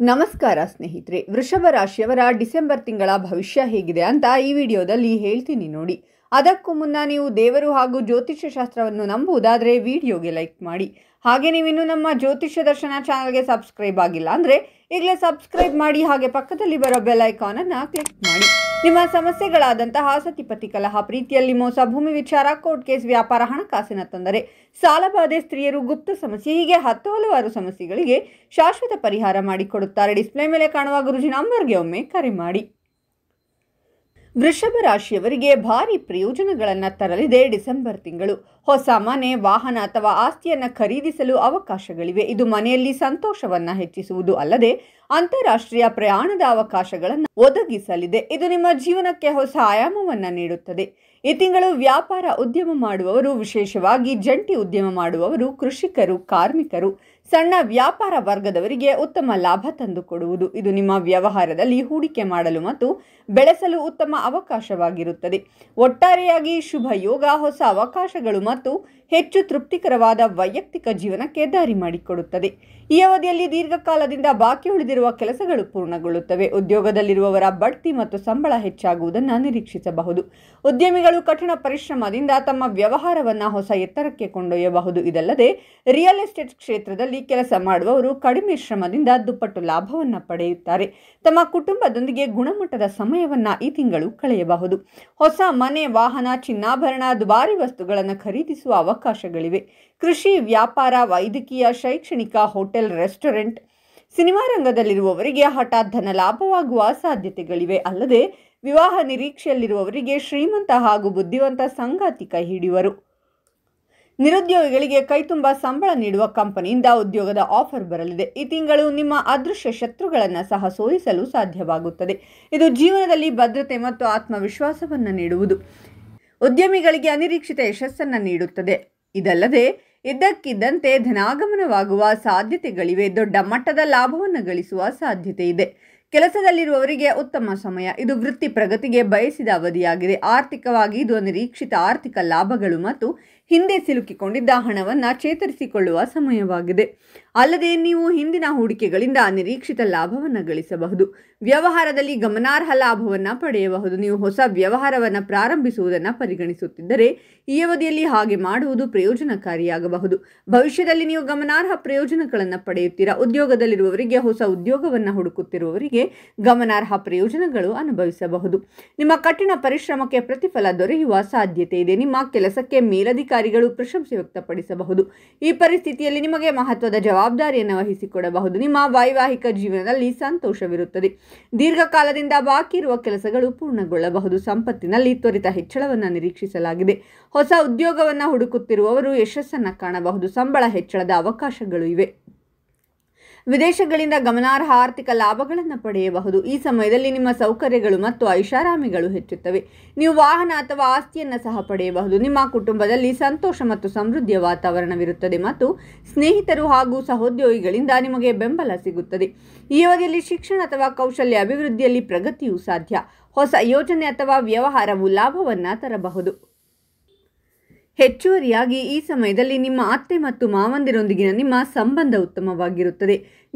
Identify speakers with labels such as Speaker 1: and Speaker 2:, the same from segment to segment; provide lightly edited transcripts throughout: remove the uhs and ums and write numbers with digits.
Speaker 1: ನಮಸ್ಕಾರ ಸ್ನೇಹಿತರೆ, ವೃಷಭ ರಾಶಿಯವರ ಡಿಸೆಂಬರ್ ತಿಂಗಳ ಭವಿಷ್ಯ ಹೇಗಿದೆ ಅಂತ ಈ ವಿಡಿಯೋದಲ್ಲಿ ಹೇಳ್ತೀನಿ ನೋಡಿ. ಅದಕ್ಕೂ ಮುನ್ನ ನೀವು ದೇವರು ಹಾಗೂ ಜ್ಯೋತಿಷ್ಯ ಶಾಸ್ತ್ರವನ್ನು ನಂಬುವುದಾದರೆ ವಿಡಿಯೋಗೆ ಲೈಕ್ ಮಾಡಿ. ಹಾಗೆ ನೀವಿನ್ನೂ ನಮ್ಮ ಜ್ಯೋತಿಷ್ಯ ದರ್ಶನ ಚಾನಲ್ಗೆ ಸಬ್ಸ್ಕ್ರೈಬ್ ಆಗಿಲ್ಲ ಅಂದರೆ ಈಗಲೇ ಸಬ್ಸ್ಕ್ರೈಬ್ ಮಾಡಿ. ಹಾಗೆ ಪಕ್ಕದಲ್ಲಿ ಬರೋ ಬೆಲ್ ಐಕಾನನ್ನು ಕ್ಲಿಕ್ ಮಾಡಿ. ನಿಮ್ಮ ಸಮಸ್ಯೆಗಳಾದಂತಹ ಸತಿಪತಿ ಕಲಹ, ಪ್ರೀತಿಯಲ್ಲಿ ಮೋಸ, ಭೂಮಿ ವಿಚಾರ, ಕೋರ್ಟ್ ಕೇಸ್, ವ್ಯಾಪಾರ, ಹಣಕಾಸಿನ ತೊಂದರೆ, ಸಾಲಬಾಧೆ, ಸ್ತ್ರೀಯರು, ಗುಪ್ತ ಸಮಸ್ಯೆ, ಹೀಗೆ ಹಲವಾರು ಸಮಸ್ಯೆಗಳಿಗೆ ಶಾಶ್ವತ ಪರಿಹಾರ ಮಾಡಿಕೊಡುತ್ತಾರೆ. ಡಿಸ್ಪ್ಲೇ ಮೇಲೆ ಕಾಣುವ ಗುರುಜಿ ನಂಬರ್ಗೆ ಒಮ್ಮೆ ಕರೆ ಮಾಡಿ. ವೃಷಭ ರಾಶಿಯವರಿಗೆ ಭಾರಿ ಪ್ರಯೋಜನಗಳನ್ನು ತರಲಿದೆ ಡಿಸೆಂಬರ್ ತಿಂಗಳು. ಹೊಸ ಮನೆ, ವಾಹನ ಅಥವಾ ಆಸ್ತಿಯನ್ನು ಖರೀದಿಸಲು ಅವಕಾಶಗಳಿವೆ. ಇದು ಮನೆಯಲ್ಲಿ ಸಂತೋಷವನ್ನು ಹೆಚ್ಚಿಸುವುದು ಅಲ್ಲದೆ ಅಂತಾರಾಷ್ಟ್ರೀಯ ಪ್ರಯಾಣದ ಅವಕಾಶಗಳನ್ನು ಒದಗಿಸಲಿದೆ. ಇದು ನಿಮ್ಮ ಜೀವನಕ್ಕೆ ಹೊಸ ಆಯಾಮವನ್ನು ನೀಡುತ್ತದೆ. ಈ ತಿಂಗಳು ವ್ಯಾಪಾರ, ಉದ್ಯಮ ಮಾಡುವವರು, ವಿಶೇಷವಾಗಿ ಜಂಟಿ ಉದ್ಯಮ ಮಾಡುವವರು, ಕೃಷಿಕರು, ಕಾರ್ಮಿಕರು, ಸಣ್ಣ ವ್ಯಾಪಾರ ವರ್ಗದವರಿಗೆ ಉತ್ತಮ ಲಾಭ ತಂದುಕೊಡುವುದು. ಇದು ನಿಮ್ಮ ವ್ಯವಹಾರದಲ್ಲಿ ಹೂಡಿಕೆ ಮಾಡಲು ಮತ್ತು ಬೆಳೆಸಲು ಉತ್ತಮ ಅವಕಾಶವಾಗಿರುತ್ತದೆ. ಒಟ್ಟಾರೆಯಾಗಿ ಶುಭ ಯೋಗ, ಹೊಸ ಅವಕಾಶಗಳು ಮತ್ತು ಹೆಚ್ಚು ತೃಪ್ತಿಕರವಾದ ವೈಯಕ್ತಿಕ ಜೀವನಕ್ಕೆ ದಾರಿ ಮಾಡಿಕೊಡುತ್ತದೆ. ಈ ಅವಧಿಯಲ್ಲಿ ದೀರ್ಘಕಾಲದಿಂದ ಬಾಕಿ ಉಳಿದಿರುವ ಕೆಲಸಗಳು ಪೂರ್ಣಗೊಳ್ಳುತ್ತವೆ. ಉದ್ಯೋಗದಲ್ಲಿರುವವರ ಬಡ್ತಿ ಮತ್ತು ಸಂಬಳ ಹೆಚ್ಚಾಗುವುದನ್ನು ನಿರೀಕ್ಷಿಸಬಹುದು. ಉದ್ಯಮಿಗಳು ಕಠಿಣ ಪರಿಶ್ರಮದಿಂದ ತಮ್ಮ ವ್ಯವಹಾರವನ್ನು ಹೊಸ ಎತ್ತರಕ್ಕೆ ಕೊಂಡೊಯ್ಯಬಹುದು. ಇದಲ್ಲದೆ ರಿಯಲ್ ಎಸ್ಟೇಟ್ ಕ್ಷೇತ್ರದಲ್ಲಿ ಕೆಲಸ ಮಾಡುವವರು ಕಡಿಮೆ ಶ್ರಮದಿಂದ ದುಪ್ಪಟ್ಟು ಲಾಭವನ್ನು ಪಡೆಯುತ್ತಾರೆ. ತಮ್ಮ ಕುಟುಂಬದೊಂದಿಗೆ ಗುಣಮಟ್ಟದ ಸಮಯವನ್ನು ಈ ತಿಂಗಳು ಕಳೆಯಬಹುದು. ಹೊಸ ಮನೆ, ವಾಹನ, ಚಿನ್ನಾಭರಣ, ದುಬಾರಿ ವಸ್ತುಗಳನ್ನು ಖರೀದಿಸುವ ಅವಕಾಶಗಳಿವೆ. ಕೃಷಿ, ವ್ಯಾಪಾರ, ವೈದ್ಯಕೀಯ, ಶೈಕ್ಷಣಿಕ, ಹೋಟೆಲ್, ರೆಸ್ಟೋರೆಂಟ್, ಸಿನಿಮಾ ರಂಗದಲ್ಲಿರುವವರಿಗೆ ಹಠಾತ್ ಧನ ಲಾಭವಾಗುವ ಸಾಧ್ಯತೆಗಳಿವೆ. ಅಲ್ಲದೆ ವಿವಾಹ ನಿರೀಕ್ಷೆಯಲ್ಲಿರುವವರಿಗೆ ಶ್ರೀಮಂತ ಹಾಗೂ ಬುದ್ಧಿವಂತ ಸಂಗಾತಿ ಕೈ ಹಿಡಿಯುವರು. ನಿರುದ್ಯೋಗಿಗಳಿಗೆ ಕೈತುಂಬ ಸಂಬಳ ನೀಡುವ ಕಂಪನಿಯಿಂದ ಉದ್ಯೋಗದ ಆಫರ್ ಬರಲಿದೆ. ಈ ತಿಂಗಳು ನಿಮ್ಮ ಅದೃಶ್ಯ ಶತ್ರುಗಳನ್ನು ಸಹ ಸೋಲಿಸಲು ಸಾಧ್ಯವಾಗುತ್ತದೆ. ಇದು ಜೀವನದಲ್ಲಿ ಭದ್ರತೆ ಮತ್ತು ಆತ್ಮವಿಶ್ವಾಸವನ್ನು ನೀಡುವುದು. ಉದ್ಯಮಿಗಳಿಗೆ ಅನಿರೀಕ್ಷಿತ ಯಶಸ್ಸನ್ನು ನೀಡುತ್ತದೆ. ಇದಲ್ಲದೆ ಇದ್ದಕ್ಕಿದ್ದಂತೆ ಧನಾಗಮನವಾಗುವ ಸಾಧ್ಯತೆಗಳಿವೆ. ದೊಡ್ಡ ಮಟ್ಟದ ಲಾಭವನ್ನು ಗಳಿಸುವ ಸಾಧ್ಯತೆ ಇದೆ. ಕೆಲಸದಲ್ಲಿರುವವರಿಗೆ ಉತ್ತಮ ಸಮಯ. ಇದು ವೃತ್ತಿ ಪ್ರಗತಿಗೆ ಬಯಸಿದ ಅವಧಿಯಾಗಿದೆ. ಆರ್ಥಿಕವಾಗಿ ಇದು ಅನಿರೀಕ್ಷಿತ ಆರ್ಥಿಕ ಲಾಭಗಳು ಮತ್ತು ಹಿಂದೆ ಸಿಲುಕಿಕೊಂಡಿದ್ದ ಹಣವನ್ನು ಚೇತರಿಸಿಕೊಳ್ಳುವ ಸಮಯವಾಗಿದೆ. ಅಲ್ಲದೆ ನೀವು ಹಿಂದಿನ ಹೂಡಿಕೆಗಳಿಂದ ಅನಿರೀಕ್ಷಿತ ಲಾಭವನ್ನು ಗಳಿಸಬಹುದು. ವ್ಯವಹಾರದಲ್ಲಿ ಗಮನಾರ್ಹ ಲಾಭವನ್ನು ಪಡೆಯಬಹುದು. ನೀವು ಹೊಸ ವ್ಯವಹಾರವನ್ನು ಪ್ರಾರಂಭಿಸುವುದನ್ನು ಪರಿಗಣಿಸುತ್ತಿದ್ದರೆ ಈ ಅವಧಿಯಲ್ಲಿ ಹಾಗೆ ಮಾಡುವುದು ಪ್ರಯೋಜನಕಾರಿಯಾಗಬಹುದು. ಭವಿಷ್ಯದಲ್ಲಿ ನೀವು ಗಮನಾರ್ಹ ಪ್ರಯೋಜನಗಳನ್ನು ಪಡೆಯುತ್ತೀರಾ. ಉದ್ಯೋಗದಲ್ಲಿರುವವರಿಗೆ, ಹೊಸ ಉದ್ಯೋಗವನ್ನು ಹುಡುಕುತ್ತಿರುವವರಿಗೆ ಗಮನಾರ್ಹ ಪ್ರಯೋಜನಗಳು ಅನುಭವಿಸಬಹುದು. ನಿಮ್ಮ ಕಠಿಣ ಪರಿಶ್ರಮಕ್ಕೆ ಪ್ರತಿಫಲ ದೊರೆಯುವ ಸಾಧ್ಯತೆ ಇದೆ. ನಿಮ್ಮ ಕೆಲಸಕ್ಕೆ ಮೇಲಧಿಕಾರಿಗಳು ಪ್ರಶಂಸೆ ವ್ಯಕ್ತಪಡಿಸಬಹುದು. ಈ ಪರಿಸ್ಥಿತಿಯಲ್ಲಿ ನಿಮಗೆ ಮಹತ್ವದ ಜವಾಬ್ದಾರಿಯನ್ನು ವಹಿಸಿಕೊಡಬಹುದು. ನಿಮ್ಮ ವೈವಾಹಿಕ ಜೀವನದಲ್ಲಿ ಸಂತೋಷವಿರುತ್ತದೆ. ದೀರ್ಘಕಾಲದಿಂದ ಬಾಕಿ ಇರುವ ಕೆಲಸಗಳು ಪೂರ್ಣಗೊಳ್ಳಬಹುದು. ಸಂಪತ್ತಿನಲ್ಲಿ ತ್ವರಿತ ಹೆಚ್ಚಳವನ್ನು ನಿರೀಕ್ಷಿಸಲಾಗಿದೆ. ಹೊಸ ಉದ್ಯೋಗವನ್ನು ಹುಡುಕುತ್ತಿರುವವರು ಯಶಸ್ಸನ್ನು ಕಾಣಬಹುದು. ಸಂಬಳ ಹೆಚ್ಚಳದ ಅವಕಾಶಗಳು ಇವೆ. ವಿದೇಶಗಳಿಂದ ಗಮನಾರ್ಹ ಆರ್ಥಿಕ ಲಾಭಗಳನ್ನು ಪಡೆಯಬಹುದು. ಈ ಸಮಯದಲ್ಲಿ ನಿಮ್ಮ ಸೌಕರ್ಯಗಳು ಮತ್ತು ಐಷಾರಾಮಿಗಳು ಹೆಚ್ಚುತ್ತವೆ. ನೀವು ವಾಹನ ಅಥವಾ ಆಸ್ತಿಯನ್ನು ಸಹ ಪಡೆಯಬಹುದು. ನಿಮ್ಮ ಕುಟುಂಬದಲ್ಲಿ ಸಂತೋಷ ಮತ್ತು ಸಮೃದ್ಧಿಯ ವಾತಾವರಣವಿರುತ್ತದೆ ಮತ್ತು ಸ್ನೇಹಿತರು ಹಾಗೂ ಸಹೋದ್ಯೋಗಿಗಳಿಂದ ನಿಮಗೆ ಬೆಂಬಲ ಸಿಗುತ್ತದೆ. ಈ ಅವಧಿಯಲ್ಲಿ ಶಿಕ್ಷಣ ಅಥವಾ ಕೌಶಲ್ಯ ಅಭಿವೃದ್ಧಿಯಲ್ಲಿ ಪ್ರಗತಿಯೂ ಸಾಧ್ಯ. ಹೊಸ ಯೋಜನೆ ಅಥವಾ ವ್ಯವಹಾರವು ಲಾಭವನ್ನು ತರಬಹುದು. ಹೆಚ್ಚುವರಿಯಾಗಿ ಈ ಸಮಯದಲ್ಲಿ ನಿಮ್ಮ ಅತ್ತೆ ಮತ್ತು ಮಾವಂದಿರೊಂದಿಗಿನ ನಿಮ್ಮ ಸಂಬಂಧ ಉತ್ತಮವಾಗಿರುತ್ತದೆ.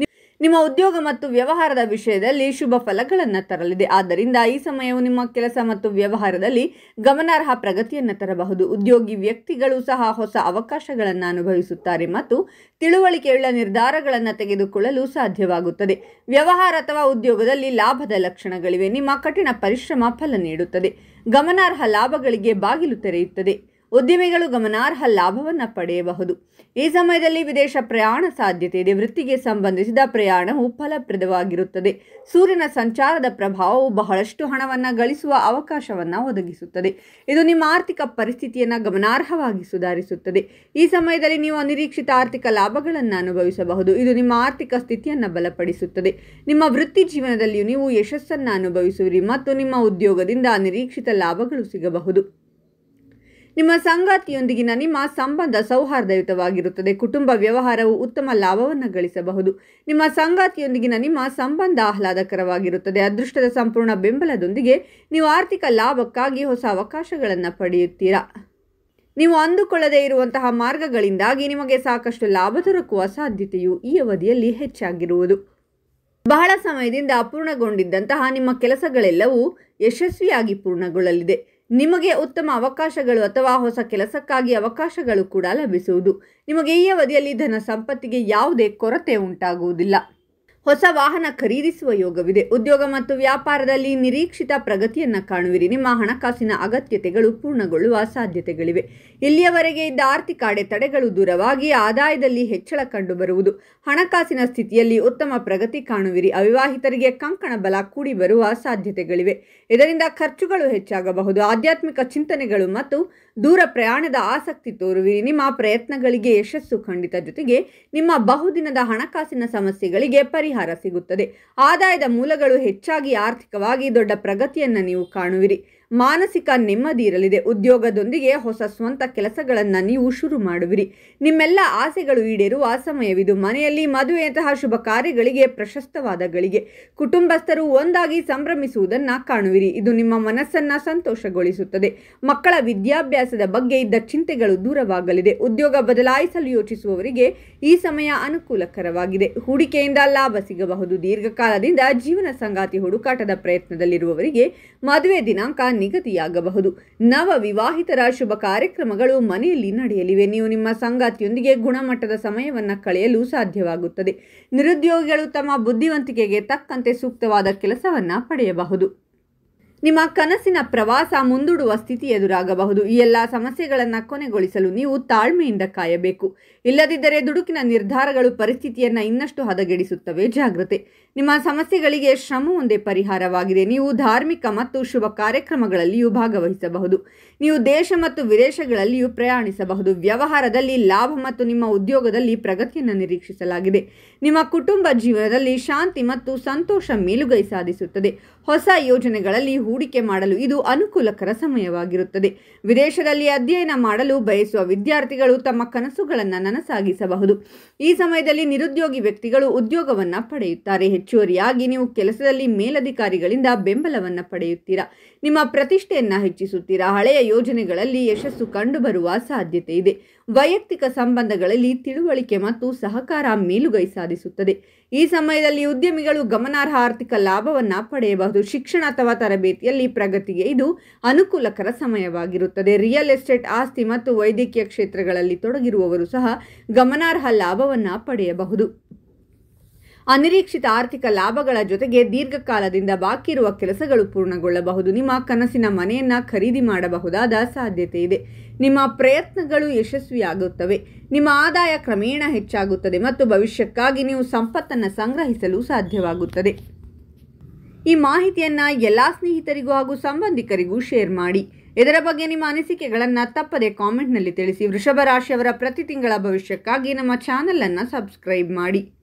Speaker 1: ನಿಮ್ಮ ಉದ್ಯೋಗ ಮತ್ತು ವ್ಯವಹಾರದ ವಿಷಯದಲ್ಲಿ ಶುಭ ಫಲಗಳನ್ನು ತರಲಿದೆ. ಆದ್ದರಿಂದ ಈ ಸಮಯವು ನಿಮ್ಮ ಕೆಲಸ ಮತ್ತು ವ್ಯವಹಾರದಲ್ಲಿ ಗಮನಾರ್ಹ ಪ್ರಗತಿಯನ್ನು ತರಬಹುದು. ಉದ್ಯೋಗಿ ವ್ಯಕ್ತಿಗಳು ಸಹ ಹೊಸ ಅವಕಾಶಗಳನ್ನು ಅನುಭವಿಸುತ್ತಾರೆ ಮತ್ತು ತಿಳುವಳಿಕೆಯುಳ್ಳ ನಿರ್ಧಾರಗಳನ್ನು ತೆಗೆದುಕೊಳ್ಳಲು ಸಾಧ್ಯವಾಗುತ್ತದೆ. ವ್ಯವಹಾರ ಅಥವಾ ಉದ್ಯೋಗದಲ್ಲಿ ಲಾಭದ ಲಕ್ಷಣಗಳಿವೆ. ನಿಮ್ಮ ಕಠಿಣ ಪರಿಶ್ರಮ ಫಲ ನೀಡುತ್ತದೆ. ಗಮನಾರ್ಹ ಲಾಭಗಳಿಗೆ ಬಾಗಿಲು ತೆರೆಯುತ್ತದೆ. ಉದ್ಯಮಿಗಳು ಗಮನಾರ್ಹ ಲಾಭವನ್ನು ಪಡೆಯಬಹುದು. ಈ ಸಮಯದಲ್ಲಿ ವಿದೇಶ ಪ್ರಯಾಣ ಸಾಧ್ಯತೆ ಇದೆ. ವೃತ್ತಿಗೆ ಸಂಬಂಧಿಸಿದ ಪ್ರಯಾಣವು ಫಲಪ್ರದವಾಗಿರುತ್ತದೆ. ಸೂರ್ಯನ ಸಂಚಾರದ ಪ್ರಭಾವವು ಬಹಳಷ್ಟು ಹಣವನ್ನು ಗಳಿಸುವ ಅವಕಾಶವನ್ನು ಒದಗಿಸುತ್ತದೆ. ಇದು ನಿಮ್ಮ ಆರ್ಥಿಕ ಪರಿಸ್ಥಿತಿಯನ್ನು ಗಮನಾರ್ಹವಾಗಿ ಸುಧಾರಿಸುತ್ತದೆ. ಈ ಸಮಯದಲ್ಲಿ ನೀವು ಅನಿರೀಕ್ಷಿತ ಆರ್ಥಿಕ ಲಾಭಗಳನ್ನು ಅನುಭವಿಸಬಹುದು. ಇದು ನಿಮ್ಮ ಆರ್ಥಿಕ ಸ್ಥಿತಿಯನ್ನು ಬಲಪಡಿಸುತ್ತದೆ. ನಿಮ್ಮ ವೃತ್ತಿ ಜೀವನದಲ್ಲಿಯೂ ನೀವು ಯಶಸ್ಸನ್ನು ಅನುಭವಿಸುವಿರಿ ಮತ್ತು ನಿಮ್ಮ ಉದ್ಯೋಗದಿಂದ ಅನಿರೀಕ್ಷಿತ ಲಾಭಗಳು ಸಿಗಬಹುದು. ನಿಮ್ಮ ಸಂಗಾತಿಯೊಂದಿಗಿನ ನಿಮ್ಮ ಸಂಬಂಧ ಸೌಹಾರ್ದಯುತವಾಗಿರುತ್ತದೆ. ಕುಟುಂಬ ವ್ಯವಹಾರವು ಉತ್ತಮ ಲಾಭವನ್ನು ಗಳಿಸಬಹುದು. ನಿಮ್ಮ ಸಂಗಾತಿಯೊಂದಿಗಿನ ನಿಮ್ಮ ಸಂಬಂಧ ಆಹ್ಲಾದಕರವಾಗಿರುತ್ತದೆ. ಅದೃಷ್ಟದ ಸಂಪೂರ್ಣ ಬೆಂಬಲದೊಂದಿಗೆ ನೀವು ಆರ್ಥಿಕ ಲಾಭಕ್ಕಾಗಿ ಹೊಸ ಅವಕಾಶಗಳನ್ನು ಪಡೆಯುತ್ತೀರಾ. ನೀವು ಅಂದುಕೊಳ್ಳದೇ ಇರುವಂತಹ ಮಾರ್ಗಗಳಿಂದಾಗಿ ನಿಮಗೆ ಸಾಕಷ್ಟು ಲಾಭ ದೊರಕುವ ಸಾಧ್ಯತೆಯು ಈ ಅವಧಿಯಲ್ಲಿ ಹೆಚ್ಚಾಗಿರುವುದು. ಬಹಳ ಸಮಯದಿಂದ ಅಪೂರ್ಣಗೊಂಡಿದ್ದಂತಹ ನಿಮ್ಮ ಕೆಲಸಗಳೆಲ್ಲವೂ ಯಶಸ್ವಿಯಾಗಿ ಪೂರ್ಣಗೊಳ್ಳಲಿದೆ. ನಿಮಗೆ ಉತ್ತಮ ಅವಕಾಶಗಳು ಅಥವಾ ಹೊಸ ಕೆಲಸಕ್ಕಾಗಿ ಅವಕಾಶಗಳು ಕೂಡ ಲಭಿಸುವುದು. ನಿಮಗೆ ಈ ಅವಧಿಯಲ್ಲಿ ಧನ ಸಂಪತ್ತಿಗೆ ಯಾವುದೇ ಕೊರತೆ ಉಂಟಾಗುವುದಿಲ್ಲ. ಹೊಸ ವಾಹನ ಖರೀದಿಸುವ ಯೋಗವಿದೆ. ಉದ್ಯೋಗ ಮತ್ತು ವ್ಯಾಪಾರದಲ್ಲಿ ನಿರೀಕ್ಷಿತ ಪ್ರಗತಿಯನ್ನು ಕಾಣುವಿರಿ. ನಿಮ್ಮ ಹಣಕಾಸಿನ ಅಗತ್ಯತೆಗಳು ಪೂರ್ಣಗೊಳ್ಳುವ ಸಾಧ್ಯತೆಗಳಿವೆ. ಇಲ್ಲಿಯವರೆಗೆ ಇದ್ದ ಆರ್ಥಿಕ ಅಡೆತಡೆಗಳು ದೂರವಾಗಿ ಆದಾಯದಲ್ಲಿ ಹೆಚ್ಚಳ ಕಂಡುಬರುವುದು. ಹಣಕಾಸಿನ ಸ್ಥಿತಿಯಲ್ಲಿ ಉತ್ತಮ ಪ್ರಗತಿ ಕಾಣುವಿರಿ. ಅವಿವಾಹಿತರಿಗೆ ಕಂಕಣ ಬಲ ಕೂಡಿ ಬರುವ ಸಾಧ್ಯತೆಗಳಿವೆ. ಇದರಿಂದ ಖರ್ಚುಗಳು ಹೆಚ್ಚಾಗಬಹುದು. ಆಧ್ಯಾತ್ಮಿಕ ಚಿಂತನೆಗಳು ಮತ್ತು ದೂರ ಪ್ರಯಾಣದ ಆಸಕ್ತಿ ತೋರುವಿರಿ. ನಿಮ್ಮ ಪ್ರಯತ್ನಗಳಿಗೆ ಯಶಸ್ಸು ಖಂಡಿತ. ಜೊತೆಗೆ ನಿಮ್ಮ ಬಹುದಿನದ ಹಣಕಾಸಿನ ಸಮಸ್ಯೆಗಳಿಗೆ ಪರಿಹಾರ ಸಿಗುತ್ತದೆ. ಆದಾಯದ ಮೂಲಗಳು ಹೆಚ್ಚಾಗಿ ಆರ್ಥಿಕವಾಗಿ ದೊಡ್ಡ ಪ್ರಗತಿಯನ್ನು ನೀವು ಕಾಣುವಿರಿ. ಮಾನಸಿಕ ನೆಮ್ಮದಿ ಇರಲಿದೆ. ಉದ್ಯೋಗದೊಂದಿಗೆ ಹೊಸ ಸ್ವಂತ ಕೆಲಸಗಳನ್ನು ನೀವು ಶುರು ಮಾಡುವಿರಿ. ನಿಮ್ಮೆಲ್ಲ ಆಸೆಗಳು ಈಡೇರುವ ಸಮಯವಿದು. ಮನೆಯಲ್ಲಿ ಮದುವೆಯಂತಹ ಶುಭ ಕಾರ್ಯಗಳಿಗೆ ಪ್ರಶಸ್ತವಾದ ಗಳಿಗೆ. ಕುಟುಂಬಸ್ಥರು ಒಂದಾಗಿ ಸಂಭ್ರಮಿಸುವುದನ್ನು ಕಾಣುವಿರಿ. ಇದು ನಿಮ್ಮ ಮನಸ್ಸನ್ನು ಸಂತೋಷಗೊಳಿಸುತ್ತದೆ. ಮಕ್ಕಳ ವಿದ್ಯಾಭ್ಯಾಸದ ಬಗ್ಗೆ ಇದ್ದ ಚಿಂತೆಗಳು ದೂರವಾಗಲಿದೆ. ಉದ್ಯೋಗ ಬದಲಾಯಿಸಲು ಯೋಚಿಸುವವರಿಗೆ ಈ ಸಮಯ ಅನುಕೂಲಕರವಾಗಿದೆ. ಹೂಡಿಕೆಯಿಂದ ಲಾಭ ಸಿಗಬಹುದು. ದೀರ್ಘಕಾಲದಿಂದ ಜೀವನ ಸಂಗಾತಿ ಹುಡುಕಾಟದ ಪ್ರಯತ್ನದಲ್ಲಿರುವವರಿಗೆ ಮದುವೆ ದಿನಾಂಕ ನಿಗದಿಯಾಗಬಹುದು. ನವ ವಿವಾಹಿತರ ಶುಭ ಕಾರ್ಯಕ್ರಮಗಳು ಮನೆಯಲ್ಲಿ ನಡೆಯಲಿವೆ. ನೀವು ನಿಮ್ಮ ಸಂಗಾತಿಯೊಂದಿಗೆ ಗುಣಮಟ್ಟದ ಸಮಯವನ್ನು ಕಳೆಯಲು ಸಾಧ್ಯವಾಗುತ್ತದೆ. ನಿರುದ್ಯೋಗಿಗಳು ತಮ್ಮ ಬುದ್ಧಿವಂತಿಕೆಗೆ ತಕ್ಕಂತೆ ಸೂಕ್ತವಾದ ಕೆಲಸವನ್ನು ಪಡೆಯಬಹುದು. ನಿಮ್ಮ ಕನಸಿನ ಪ್ರವಾಸ ಮುಂದೂಡುವ ಸ್ಥಿತಿ ಎದುರಾಗಬಹುದು. ಈ ಎಲ್ಲ ಸಮಸ್ಯೆಗಳನ್ನು ಕೊನೆಗೊಳಿಸಲು ನೀವು ತಾಳ್ಮೆಯಿಂದ ಕಾಯಬೇಕು. ಇಲ್ಲದಿದ್ದರೆ ದುಡುಕಿನ ನಿರ್ಧಾರಗಳು ಪರಿಸ್ಥಿತಿಯನ್ನು ಇನ್ನಷ್ಟು ಹದಗೆಡಿಸುತ್ತವೆ. ಜಾಗ್ರತೆ. ನಿಮ್ಮ ಸಮಸ್ಯೆಗಳಿಗೆ ಶ್ರಮ ಒಂದೇ ಪರಿಹಾರವಾಗಿದೆ. ನೀವು ಧಾರ್ಮಿಕ ಮತ್ತು ಶುಭ ಕಾರ್ಯಕ್ರಮಗಳಲ್ಲಿಯೂ ಭಾಗವಹಿಸಬಹುದು. ನೀವು ದೇಶ ಮತ್ತು ವಿದೇಶಗಳಲ್ಲಿಯೂ ಪ್ರಯಾಣಿಸಬಹುದು. ವ್ಯವಹಾರದಲ್ಲಿ ಲಾಭ ಮತ್ತು ನಿಮ್ಮ ಉದ್ಯೋಗದಲ್ಲಿ ಪ್ರಗತಿಯನ್ನು ನಿರೀಕ್ಷಿಸಲಾಗಿದೆ. ನಿಮ್ಮ ಕುಟುಂಬ ಜೀವನದಲ್ಲಿ ಶಾಂತಿ ಮತ್ತು ಸಂತೋಷ ಮೇಲುಗೈ ಸಾಧಿಸುತ್ತದೆ. ಹೊಸ ಯೋಜನೆಗಳಲ್ಲಿ ಹೂಡಿಕೆ ಮಾಡಲು ಇದು ಅನುಕೂಲಕರ ಸಮಯವಾಗಿರುತ್ತದೆ. ವಿದೇಶದಲ್ಲಿ ಅಧ್ಯಯನ ಮಾಡಲು ಬಯಸುವ ವಿದ್ಯಾರ್ಥಿಗಳು ತಮ್ಮ ಕನಸುಗಳನ್ನು ನನಸಾಗಿಸಬಹುದು. ಈ ಸಮಯದಲ್ಲಿ ನಿರುದ್ಯೋಗಿ ವ್ಯಕ್ತಿಗಳು ಉದ್ಯೋಗವನ್ನು ಪಡೆಯುತ್ತಾರೆ. ಹೆಚ್ಚುವರಿಯಾಗಿ ನೀವು ಕೆಲಸದಲ್ಲಿ ಮೇಲಧಿಕಾರಿಗಳಿಂದ ಬೆಂಬಲವನ್ನು ಪಡೆಯುತ್ತೀರಾ. ನಿಮ್ಮ ಪ್ರತಿಷ್ಠೆಯನ್ನು ಹೆಚ್ಚಿಸುತ್ತೀರಾ. ಹಳೆಯ ಯೋಜನೆಗಳಲ್ಲಿ ಯಶಸ್ಸು ಕಂಡುಬರುವ ಸಾಧ್ಯತೆ ಇದೆ. ವೈಯಕ್ತಿಕ ಸಂಬಂಧಗಳಲ್ಲಿ ತಿಳುವಳಿಕೆ ಮತ್ತು ಸಹಕಾರ ಮೇಲುಗೈ ಸಾಧಿಸುತ್ತದೆ. ಈ ಸಮಯದಲ್ಲಿ ಉದ್ಯಮಿಗಳು ಗಮನಾರ್ಹ ಆರ್ಥಿಕ ಲಾಭವನ್ನು ಪಡೆಯಬಹುದು. ಶಿಕ್ಷಣ ಅಥವಾ ತರಬೇತಿಯಲ್ಲಿ ಪ್ರಗತಿಗೆ ಇದು ಅನುಕೂಲಕರ ಸಮಯವಾಗಿರುತ್ತದೆ. ರಿಯಲ್ ಎಸ್ಟೇಟ್, ಆಸ್ತಿ ಮತ್ತು ವೈದ್ಯಕೀಯ ಕ್ಷೇತ್ರಗಳಲ್ಲಿ ತೊಡಗಿರುವವರು ಸಹ ಗಮನಾರ್ಹ ಲಾಭವನ್ನು ಪಡೆಯಬಹುದು. ಅನಿರೀಕ್ಷಿತ ಆರ್ಥಿಕ ಲಾಭಗಳ ಜೊತೆಗೆ ದೀರ್ಘಕಾಲದಿಂದ ಬಾಕಿ ಇರುವ ಕೆಲಸಗಳು ಪೂರ್ಣಗೊಳ್ಳಬಹುದು. ನಿಮ್ಮ ಕನಸಿನ ಮನೆಯನ್ನು ಖರೀದಿ ಮಾಡಬಹುದಾದ ಸಾಧ್ಯತೆ ಇದೆ. ನಿಮ್ಮ ಪ್ರಯತ್ನಗಳು ಯಶಸ್ವಿಯಾಗುತ್ತವೆ. ನಿಮ್ಮ ಆದಾಯ ಕ್ರಮೇಣ ಹೆಚ್ಚಾಗುತ್ತದೆ ಮತ್ತು ಭವಿಷ್ಯಕ್ಕಾಗಿ ನೀವು ಸಂಪತ್ತನ್ನು ಸಂಗ್ರಹಿಸಲು ಸಾಧ್ಯವಾಗುತ್ತದೆ. ಈ ಮಾಹಿತಿಯನ್ನು ಎಲ್ಲ ಸ್ನೇಹಿತರಿಗೂ ಹಾಗೂ ಸಂಬಂಧಿಕರಿಗೂ ಶೇರ್ ಮಾಡಿ. ಇದರ ಬಗ್ಗೆ ನಿಮ್ಮ ಅನಿಸಿಕೆಗಳನ್ನು ತಪ್ಪದೆ ಕಾಮೆಂಟ್ನಲ್ಲಿ ತಿಳಿಸಿ. ವೃಷಭ ರಾಶಿಯವರ ಪ್ರತಿ ತಿಂಗಳ ಭವಿಷ್ಯಕ್ಕಾಗಿ ನಮ್ಮ ಚಾನಲನ್ನು ಸಬ್ಸ್ಕ್ರೈಬ್ ಮಾಡಿ.